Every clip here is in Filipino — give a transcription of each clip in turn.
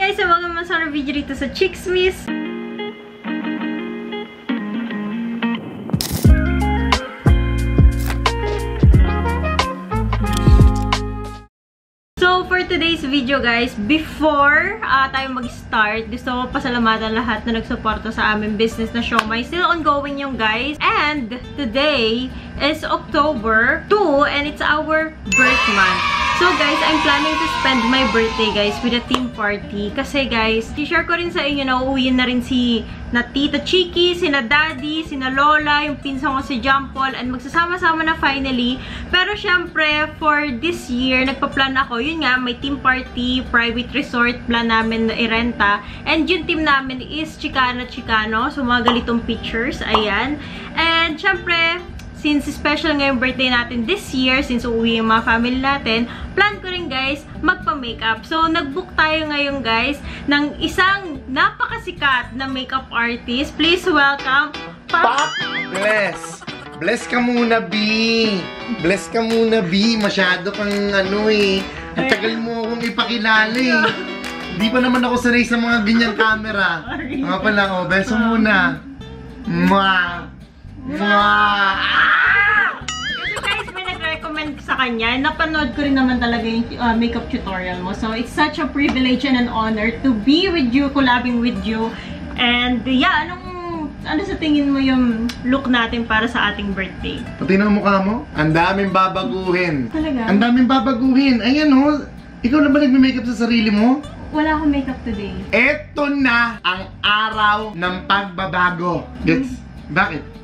guys! Welcome sa video dito sa Chicksmiss. So, for today's video guys, before tayo mag-start, gusto ko pasalamatan lahat na nagsuporta sa aming business na Siomai. Still ongoing yung guys. And today is October 2 and it's our birth month. So guys, I'm planning to spend my birthday guys with a theme party. Kasi guys, i-share ko rin sa inyo na uuwiin na rin si na Tita Chiki, sina Daddy, sina Lola, yung pinsan ko si John Paul, and magsasama-sama na finally. Pero syempre, for this year, nagpa-plan ako. Yun nga, may team party, private resort, plan namin na irenta. And yung team namin is Chicano. So mga galitong pictures, ayan. And syempre, since special nga yung birthday natin this year, since uuwi yung mga family natin, plan ko rin guys, magpa-makeup. So, nag-book tayo ngayon guys, ng isang napakasikat na makeup artist. Please welcome, Pop Bless! Bless ka muna, B! Bless ka muna, B! Masyado kang ano eh. Ang tagal mo akong ipakilala eh. Hindi pa naman ako sanay sa mga ganyang camera. Mga pala, oh, beso muna. Mwah! Kasi guys, may nag-recommend sa kanya. Napanood ko rin naman talaga yung makeup tutorial mo. So, it's such a privilege and an honor to be with you, collabing with you. And yeah, ano sa tingin mo yung look natin para sa ating birthday? Pati na mukha mo, ang daming babaguhin. Talaga? Ang daming babaguhin. Ayan oh, ikaw na ba nagme-makeup sa sarili mo? Wala akong makeup today. Eto na ang araw ng pagbabago. Gets? Bakit?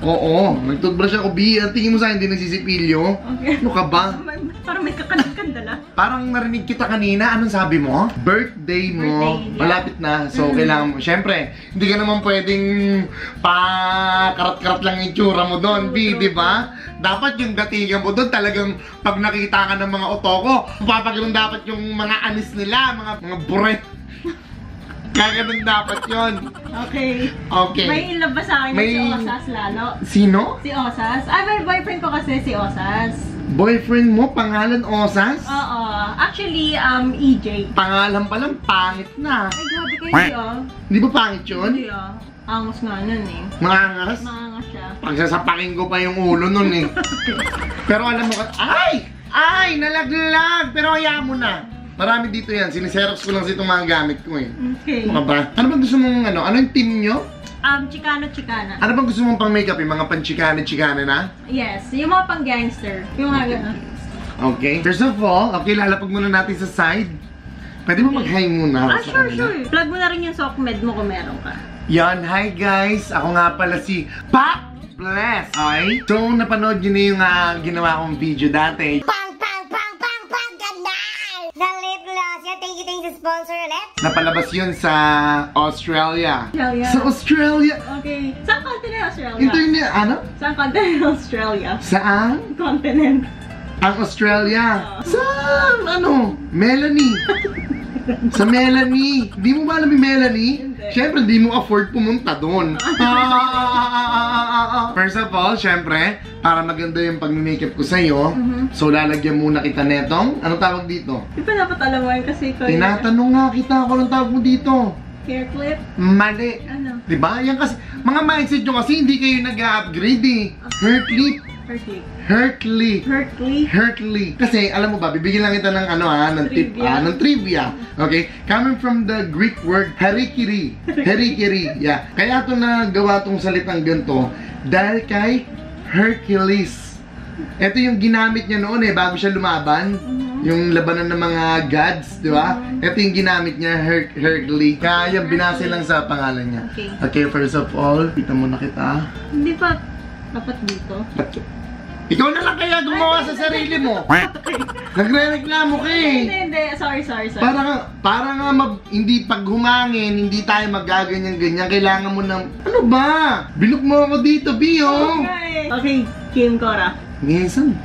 Oo, nag-toothbrush ako, B. Tingin mo sa akin, hindi nagsisipilyo? Okay. Ano ka ba? Parang may kakandala. Parang narinig kita kanina. Anong sabi mo? Birthday mo. Birthday, yeah. Malapit na. So, kailangan mo. Siyempre, hindi ka naman pwedeng pa-karat-karat lang yung tsura mo doon, B, di ba? Dapat yung datingan mo doon, talagang pag nakita ka ng mga otoko, papaganoon dapat yung mga anis nila, mga buret. Kaganon dapat yun. Okay. Okay. May in love ba sa akin May... si Osas lalo? Sino? Si Osas. Ah, may boyfriend ko kasi si Osas. Boyfriend mo? Pangalan Osas? Oo. Actually, EJ. Pangalan pa lang, pangit na. Ay, grabe kayo, oh. Di ba pangit yun? Hindi, oh. Angas nga nun, eh. Maangas? Maangas siya. Pagsasapakin ko pa yung ulo nun, eh. Pero alam mo ka, ay! Ay! Nalaglag! Pero hayaan mo na. Marami dito yan. Siniserox ko lang sa itong mga gamit ko, eh. Okay. Mga ba? Ano bang gusto mong, ano yung team nyo? Chicana. Ano bang gusto mong pang makeup? Yung mga pan-chicana na? Yes. Yung mga pang-gangster. Yung mga gano'n. Okay. First of all, okay, lalapag muna natin sa side. Pwede mo mag-hi muna. Ah, sure. Plug mo na rin yung SOCMED mo kung meron ka. Yan, hi guys! Ako nga pala si Pop Bless! Okay? So, napanood nyo na yung ginawa kong video dati. Thank you sponsor ulit. Napalabas yun sa Australia. Australia. Sa Australia! Okay. Saan continent Australia? Internet, ano? Saan continent Australia? Saan? Continent. Ang Australia. Saan? Ano? Melanie. Sa Melanie. Di mo ba alam yung Melanie? Hindi. Siyempre, di mo afford pumunta doon. First of all, siyempre, para maganda yung pag-makeup ko sa'yo, so lalagyan muna kita netong, ano tawag dito? Di ba dapat alam mo yun kasi ko Tinatanong nga kita kung anong tawag mo dito. hair clip? Mali. Ano? Diba? Yan kasi, mga mindset nyo kasi hindi kayo nag-upgrade eh. Hair clip. Hair clip. Hair clip. Hair clip. Hair clip. Kasi, alam mo ba, bibigyan lang kita ng ano ng tip, ng trivia. Okay? Coming from the Greek word, harikiri. Harikiri. Yeah. Kaya ito nagawa tong salitang ganito dahil kay Hercules. Ito yung ginamit niya noon eh, bago siya lumaban. Yung labanan ng mga gods, di ba? Ito yung ginamit niya, Hercules. Kaya binase lang sa pangalan niya. Okay. Okay, first of all, kita muna kita. Hindi pa dapat dito. Ikaw na lang kaya gumawa sa sarili mo. Nagre-reklamo ka eh. Hindi. Sorry. Para nga hindi pag humangin, hindi tayo magaganyan-ganyan. Kailangan mo ng, ano ba? Binuk mo ako dito, Bio. Okay, Kim Cora. Minsan,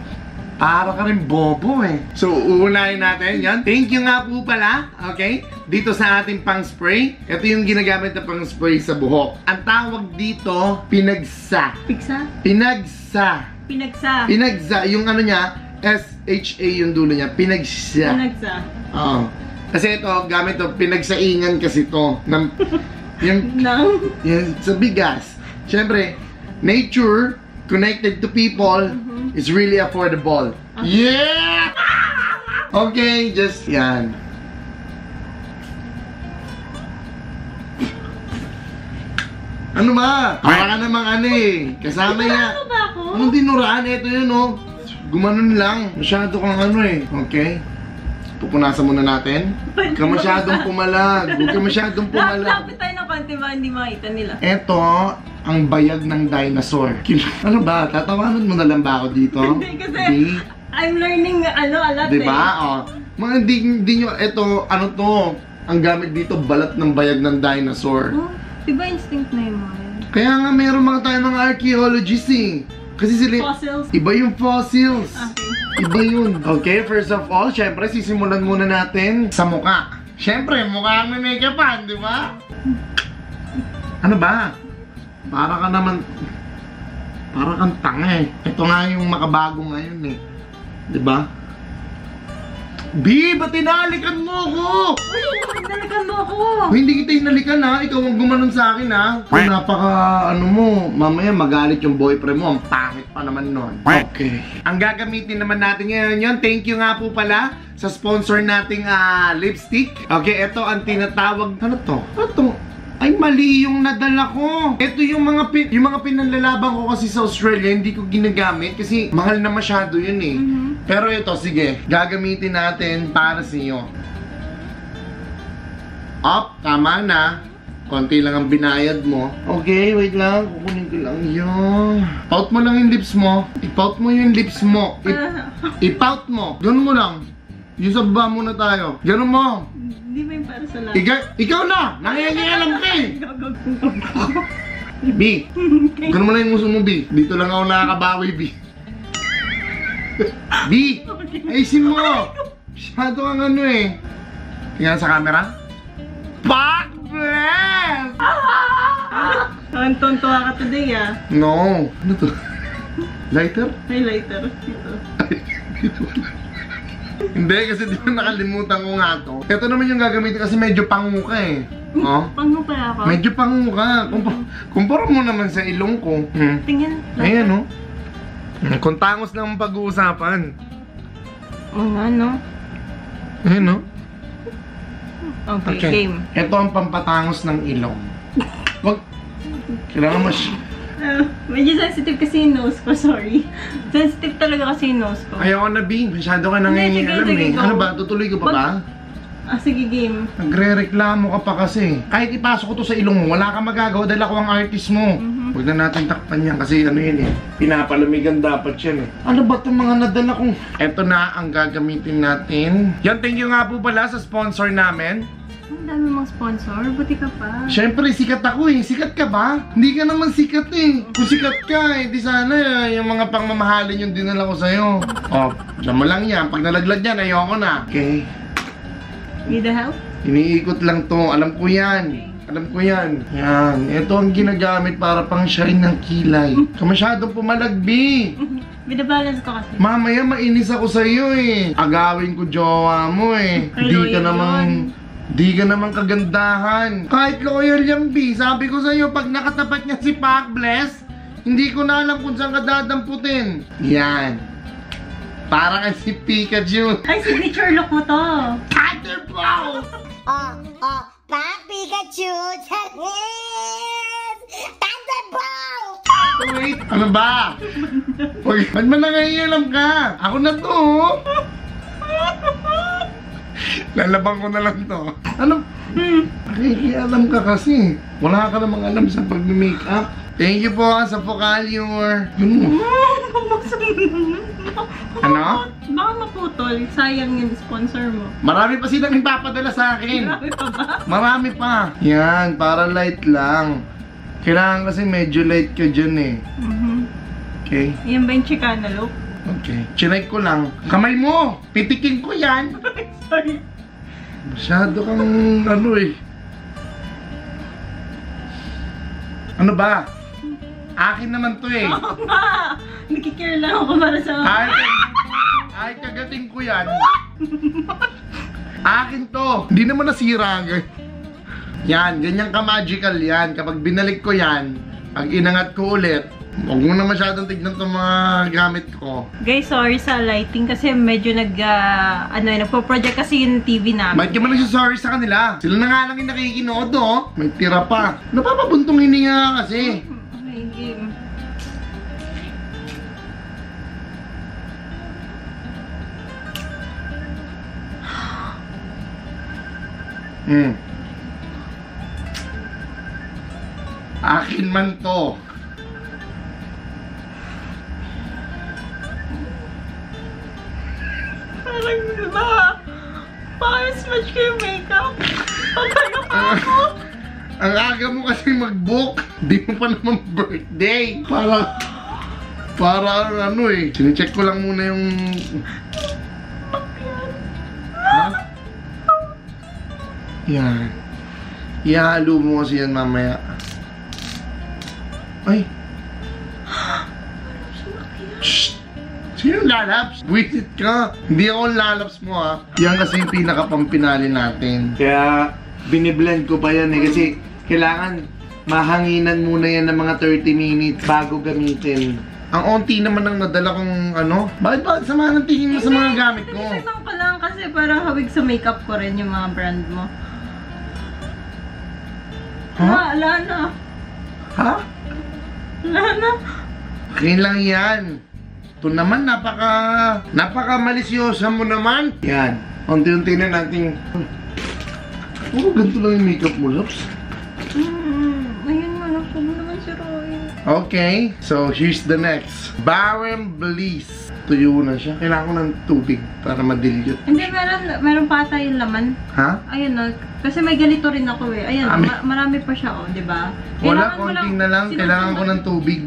para ka rin bobo eh. So, uunahin natin yan. Thank you nga po pala, okay? Dito sa ating pang-spray. Ito yung ginagamit na pang-spray sa buhok. Ang tawag dito, pinagsa. Pigsa? Pinagsa. Pinagsa. Pinagsa. Yung ano niya, SHA yung dulo niya. Pinagsa. Pinagsa. Oo. Kasi ito, gamit to, pinagsaingan kasi to. Yung sa bigas. Siyempre, nature, connected to people, is really affordable. Yeah! Okay, just yan. Ano ba? Para ka namang ano eh. Kasama niya. Ano ba ako? Anong dinuraan? Ito yun oh. Gumanon lang. Masyado kang ano eh. Okay. Pupunasan muna natin. Huwag ka masyadong pumalag. Huwag ka masyadong pumalag. Lapit tayo ng konti ba? Hindi makita nila. Ito, ang bayag ng dinosaur. Ano ba? Tatawanan mo na lang ba ako dito? Hindi kasi I'm learning a lot diba? Oh. Mga hindi nyo, ito, ano to? Ang gamit dito, balat ng bayag ng dinosaur. Oh, diba instinct na yun mga yan? Kaya nga meron tayo mga archaeologists eh. Kasi sila, Fossils? iba yung fossils. Okay. Iba yun. Okay, first of all, syempre, sisimulan muna natin sa mukha. Syempre, mukha ang may make-upan, di ba? Ano ba? Para ka naman, para kang tanga eh. Ito nga yung makabago ngayon eh. Di ba? B, ba't tinalikan mo ako? Uy, nalikan mo ako! Hindi kita inalikan ha, ikaw ang gumanon sa akin ha. Kung napaka ano mo, mamaya magalit yung boyfriend mo, ang pangit pa naman nun. Okay. Ang gagamitin naman natin ngayon yun, thank you nga po pala sa sponsor nating lipstick. Okay, ito ang tinatawag, ano to? Ano to? Ay, mali yung nadala ko. Ito yung mga pinanlalabang ko kasi sa Australia, hindi ko ginagamit kasi mahal na masyado yun eh. Pero ito, sige, gagamitin natin para sa iyo. Up, tama na. Konti lang ang binayad mo. Okay, wait lang. Kukunin ko lang yun. Pout mo lang yung lips mo. I-pout mo yung lips mo. I-pout mo. Ganun mo lang. Yung sa baba muna tayo. Ganun mo. Hindi ba yung para sa lahat? Ikaw na! Nangyayang ka eh! B, ganun mo lang yung muso mo, B. Dito lang ako nakakabawi, B. B, ayusin mo! Masyado kang ano eh. Tingnan sa camera. Fuck, bless! Ang tontuwa ka today No. Ano to? Lighter? Highlighter. Ito. Dito wala. Hindi, kasi di ba nakalimutan ko nga to. Ito naman yung gagamitin kasi medyo pango ka eh. Oh? Pango pala ako? Medyo pango ka. Kumpara mo naman sa ilong ko. Tingin. Ayan oh. Kung tangos lang ang pag-uusapan. Ano? Ayan oh. Okay, game. Ito ang pampatangos ng ilong. Wag. Kailangan mas... medyo sensitive kasi yung nose ko, sorry. Sensitive talaga kasi yung nose ko. Ayoko na, B. Masyado ka nangingialam eh. Go. Ano ba? Tutuloy ko pa ba? Sige, game. Nagre-reklamo ka pa kasi. Kahit ipasok ko to sa ilong mo, wala kang magagawa dahil ako ang artist mo. Huwag na natin takpan yan kasi ano yun eh. Pinapalamigan dapat yan eh. Ano ba itong mga nadala kong... Ito na ang gagamitin natin. Yan, thank you nga po pala sa sponsor namin. Ang dami mong sponsor, buti ka pa. Siyempre, sikat ako eh. Sikat ka ba? Hindi ka naman sikat eh. Kung sikat ka eh, di sana yung mga pangmamahalin yung dinala ko sa'yo. Oh, dyan mo lang yan. Pag nalaglag yan, ayoko na. Okay. Need a help? Iniikot lang to. Alam ko yan. Alam ko yan. Yan. Ito ang ginagamit para pang shine ng kilay. Kamasyadong pumalagbi. Binabalance ko kasi. Mamaya mainis ako sa'yo eh. Agawin ko jowa mo eh. Di ka naman kagandahan. Kahit loyal yan, B. Sabi ko sa'yo, pag nakatapat niya si Pac Bless, hindi ko na alam kung saan ka dadamputin. Yan. Para kay si Pikachu. Ay, signature look mo to. Thunderbolt! Pac Pikachu, yes! Thunderbolt! Wait, ano ba? Huwag man nangayalam ka. Ako na to. Lalabang ko na lang to. Ano? Nakikialam ka kasi. Wala ka namang alam sa pag-makeup. Thank you po sa Focalure. Ano? Baka maputol. Sayang yung sponsor mo. Marami pa silang ipapadala sa akin. Marami pa ba? Marami pa. Yan, para light lang. Kailangan kasi medyo light ka dyan eh. Okay? Yan ba yung Chicana look? Okay. Chinay ko lang. Kamay mo! Pitikin ko yan! Sorry. Masyado kang ano eh. Ano ba? Akin naman to eh. Oo nga! Nakikare lang ako para sa... Ay, kagating ko yan. Akin to. Hindi naman nasira. Yan, ganyan ka-magical yan. Kapag binalik ko yan, pag inangat ko ulit, huwag mo na masyadong tignan itong mga gamit ko. Guys, sorry sa lighting kasi medyo nagpo-project kasi yung TV namin. Bakit ka ba nagsasorry sa kanila? Sila na nga lang yung nakikinood, oh. May tira pa. Napapabuntong hininga kasi. Okay, game. Akin man to. Parang diba? Parang smash ko yung makeup. Pagkano pa ako? Ang aga mo kasi mag-book. Di mo pa naman birthday. Para ano eh. Sinicheck ko lang muna yung... Ha? Yan. Ihalo mo kasi yan mamaya. Ay. Shh! Sino lalaps? Wisit ka. Hindi ako lalaps mo ha. Yan kasi yung pinaka-pampinali natin. Kaya biniblend ko pa yan eh. Kasi kailangan mahanginan muna yan ng mga 30 minutes bago gamitin. Ang onti naman ang nadala kong ano. Bakit sama ng tingin mo sa mga gamit ko? Titignan ko lang kasi parang hawig sa makeup ko rin yung mga brand mo. Ha? Wala na. Ha? Wala na. Okay lang yan. Ito naman, napaka-malisyosa mo naman. Yan. Unti-unti na natin. Oh, ganito lang yung makeup mo, Lops. Ayun nga, nasa mo naman si Roy. Okay, so here's the next. Barren Bliss. Tuyo na siya. Kailangan ko ng tubig para madilyot. Hindi, meron pa ata yung laman. Ha? Ayun na, kasi may ganito rin ako eh. Ayun, marami pa siya oh, di ba? Wala, konting na lang. Kailangan ko ng tubig.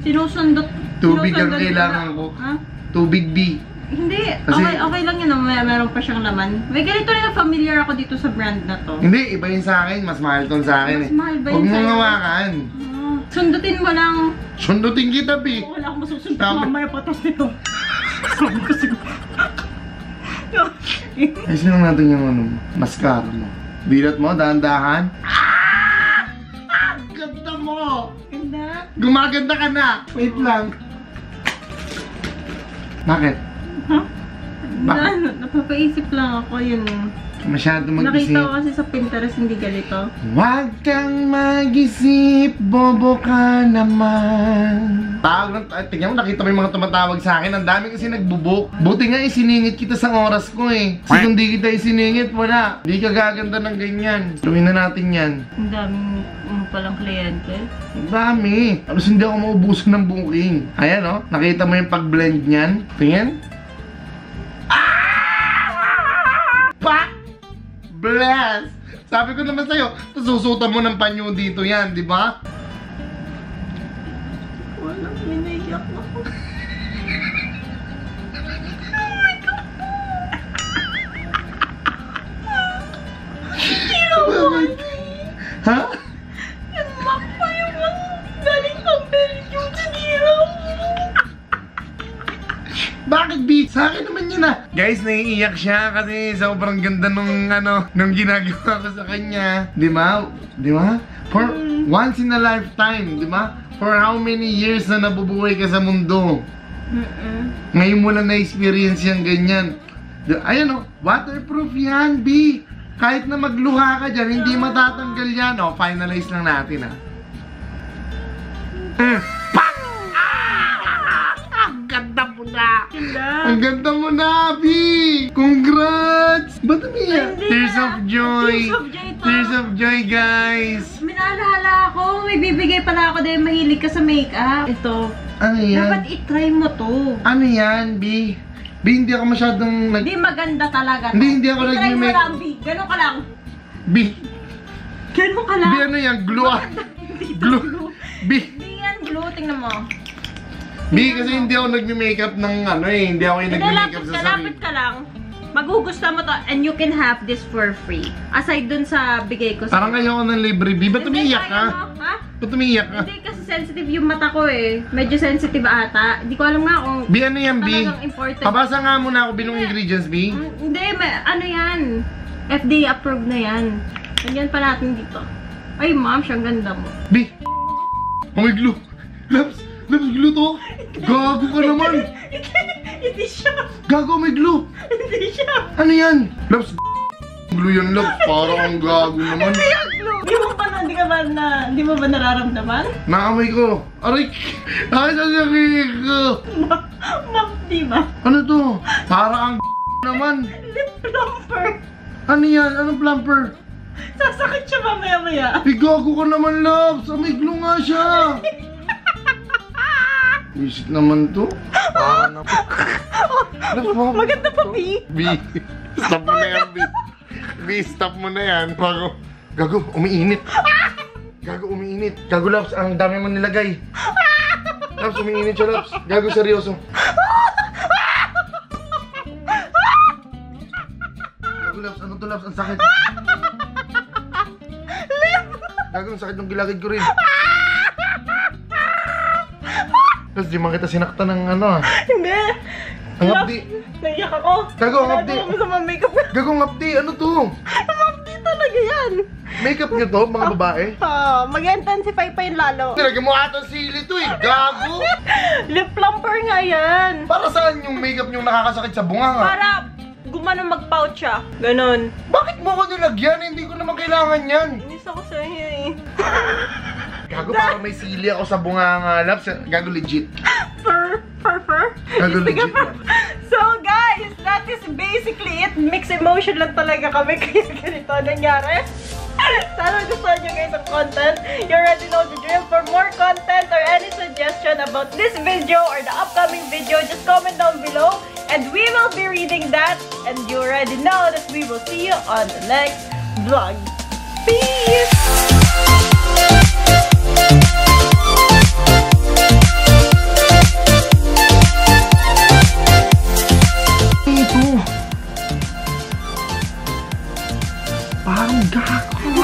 Tubig ang kailangan ko. Ha? Tubig B. Hindi, Kasi, okay lang yun. Meron pa siyang laman. May ganito rin na familiar ako dito sa brand na to. Hindi, iba yun sa akin. Mas mahal ton sa akin. Mas mahal ba yun Huwag mo sa'yo? ngawakan. Sundutin mo lang. Sundutin kita, B. Wala akong masusundot. Tama. Mamaya patos nito. Sabi ko siguro. Ayusin lang natin yung ano, mascara mo. Dilat mo, dahan-dahan. Ganda mo! Ganda. Gumaganda ka na! Wait lang. Bakit? Ha? Bakit? Napapaisip lang ako yun. Masyado mag-isip. Nakita ko kasi sa Pinterest hindi ganito. Huwag kang mag-isip, bobo ka naman. Tingnan mo, nakita mo yung mga tumatawag sa akin. Ang dami kasi nagbubuk. Buti nga isiningit kita sa oras ko eh. Kasi kung di kita isiningit, wala. Di ka gaganda ng ganyan. Gawin na natin yan. Ang daming palang kliyente. Ang dami. Tapos hindi ako maubusan ng booking. Ayan o, nakita mo yung pag-blend niyan. Tingin. Pak! Bless! Sabi ko naman sa'yo, susutan mo ng panyo dito yan, di ba? Walang minaiyak ako. Ha? Yung makpa yung galing pang Belgium sa giraw. Bakit, B? Sa akin naman yun ah. Guys, naiiyak siya kasi sobrang ganda nung nung ginagawa ko sa kanya. Di ba? Di ba? For once in a lifetime, di ba? For how many years na nabubuhay ka sa mundo? Ngayon mo lang na-experience yung ganyan. Ayan o, waterproof yan, B. Kahit na magluha ka dyan, hindi matatanggal yan. O, finalize lang natin ah. Pak! Ang ganda mo na! Ang ganda mo na, B! Congrats! Ba't umiyak? Tears of joy! Tears of joy to. Tears of joy, guys! Minaalala ako, may bibigay pala ako dahil mahilig ka sa makeup. Ito. Ano yan? Dapat i-try mo to. Ano yan, B? B, hindi ako masyadong Hindi maganda talaga to. Hindi ako I-try mo nag-make- lang, B. Ganun ka lang. B, Ganun ka lang. B, ano yan? Glue? Glue? B, Hindi yan glue. Tingnan mo. B, kasi hindi ako nag-makeup ng ano eh. Hindi ako yung nag-makeup sa sarili. Lapit ka lang. Magugustuhan mo to and you can have this for free. Aside dun sa bigay ko Parang ayoko ng libre, B. Ba't Hindi, umiiyak ka? kaya mo, ha? Ba't umiiyak ka? Hindi kasi sensitive yung mata ko eh. Medyo sensitive ata. Hindi ko alam nga kung B, ano yan, B? talagang important. Pabasa nga muna ako bilong ingredients, B. Hindi, ano yan? FDA approved na yan. Lagyan pa natin dito. Ay, ma'am, siyang ganda mo. B! Oh, may glue! Labs, glue to! Gago ka naman! Hindi siya. Gago, may glue! Hindi siya. Ano yan? Labs, glue yan, Labs. Parang ang gago naman. Hindi mo ba nararamdaman? Naamoy ko. Aray! Ay, sasakit ko! Ma'am, di ba? Ano to? Parang ang naman. Lip plumper. Ano yan? Anong plumper? Sasakit siya mamaya-maya. Gago ka naman, Labs. May glue nga siya. Wisit naman to. Parang Labs, Maganda pa, B. B, stop mo na yan, B. B, stop mo na yan. Gago, umiinit. Gago, umiinit. Gago, Labs, ang dami mo nilagay. Labs, umiinit siya, Labs. Gago, seryoso. Gago, Labs, ano to, Labs? Ang sakit. Gago, ang sakit ng gilagid ko rin. Labs, di man kita sinakta ng ano ah. Hindi. Ang hapdi. Naiyak ako. Gago, ang hapdi. Nagawa mo sa mga makeup. Gago, ang hapdi. Ano to? Ang hapdi talaga yan. Makeup niyo to, mga babae? Mag-intensify pa yun lalo. Talaga mo ata sili to eh, gago! Lip plumper nga yan. Para saan yung makeup niyong nakakasakit sa bunga nga? Para gumano mag-pouch siya. Ganon. Bakit mo ko nilagyan? Hindi ko naman kailangan yan. Inis ako sa iyo eh. Gago, para may sili ako sa bunga nga, Labs. Gago, legit. Fur? Gago, legit yan. So guys, that is basically it. Mixed emotion lang talaga kami kaya ganito nangyari. Sana gusto nyo guys ang content. You already know the drill. For more content or any suggestion about this video or the upcoming video, just comment down below and we will be reading that. And you already know that we will see you on the next vlog. Peace! Parang gago,